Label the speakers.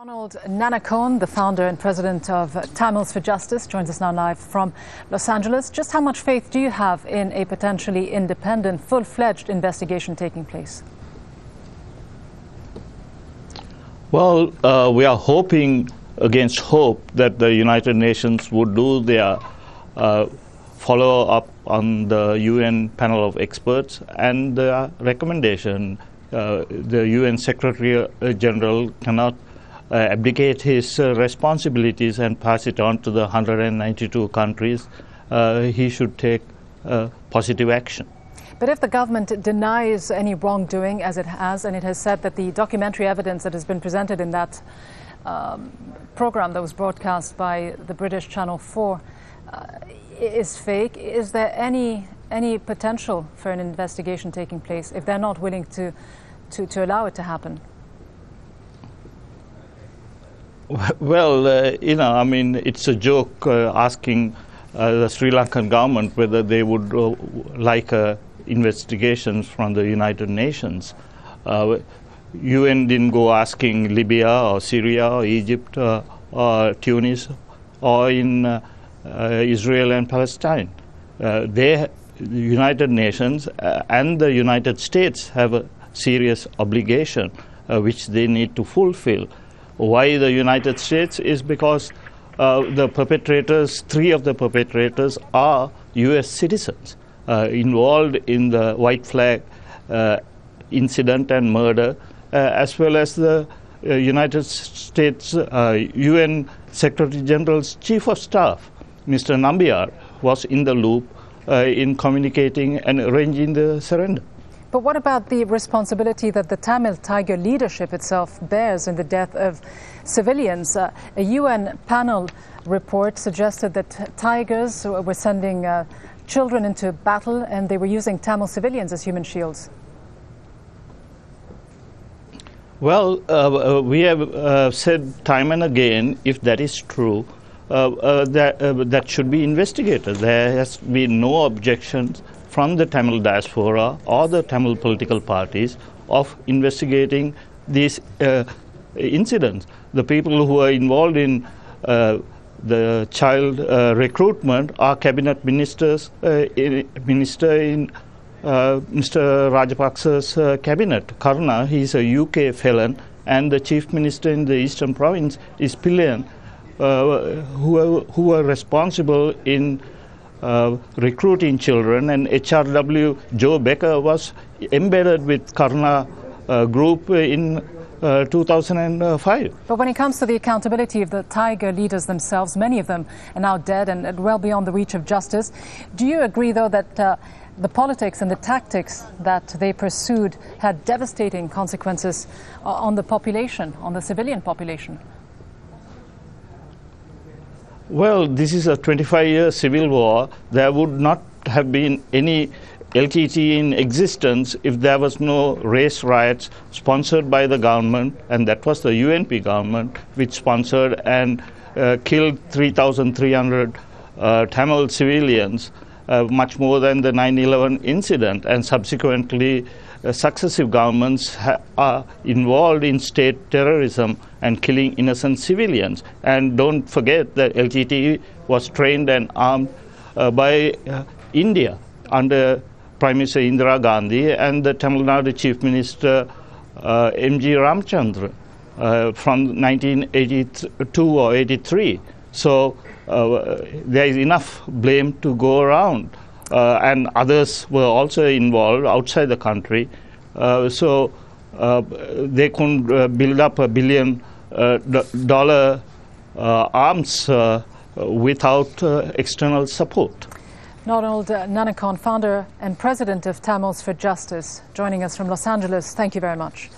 Speaker 1: Gnanakone, the founder and president of Tamils for Justice, joins us now live from Los Angeles. Just how much faith do you have in a potentially independent, full-fledged investigation taking place?
Speaker 2: Well, we are hoping against hope that the United Nations would do their follow-up on the UN panel of experts and the recommendation. The UN Secretary General cannot abdicate his responsibilities and pass it on to the 192 countries. He should take positive action.
Speaker 1: But if the government denies any wrongdoing, as it has, and it has said that the documentary evidence that has been presented in that program that was broadcast by the British Channel 4 is fake, is there any potential for an investigation taking place if they're not willing to allow it to happen?
Speaker 2: Well, I mean, it's a joke asking the Sri Lankan government whether they would like investigations from the United Nations. UN didn't go asking Libya or Syria or Egypt or Tunis or in Israel and Palestine. The United Nations and the United States have a serious obligation which they need to fulfill. Why the United States is because the perpetrators, three of the perpetrators are U.S. citizens involved in the white flag incident and murder, as well as the United States UN Secretary General's Chief of Staff, Mr. Nambiar, was in the loop in communicating and arranging the surrender.
Speaker 1: But what about the responsibility that the Tamil Tiger leadership itself bears in the death of civilians? A UN panel report suggested that Tigers were sending children into battle and they were using Tamil civilians as human shields.
Speaker 2: Well, we have said time and again, if that is true, that should be investigated. There has been no objections from the Tamil diaspora or the Tamil political parties of investigating these incidents. The people who are involved in the child recruitment are cabinet ministers, minister in Mr. Rajapaksa's cabinet. Karna, he is a UK felon, and the chief minister in the Eastern Province is Pillian, who are responsible in recruiting children, and HRW Joe Becker was embedded with Karna group in 2005.
Speaker 1: But when it comes to the accountability of the Tiger leaders themselves, many of them are now dead and well beyond the reach of justice. Do you agree, though, that the politics and the tactics that they pursued had devastating consequences on the population, on the civilian population?
Speaker 2: Well, this is a 25-year civil war. There would not have been any LTT in existence if there was no race riots sponsored by the government, and that was the UNP government which sponsored and killed 3,300 Tamil civilians, much more than the 9/11 incident, and subsequently successive governments are involved in state terrorism and killing innocent civilians. And don't forget that LTT was trained and armed by India under Prime Minister Indira Gandhi and the Tamil Nadu Chief Minister M.G. Ramchandra from 1982 or 83. So there is enough blame to go around. And others were also involved outside the country. So they couldn't build up $1 billion arms without external support.
Speaker 1: Gnanakone, founder and president of Tamils for Justice, joining us from Los Angeles. Thank you very much.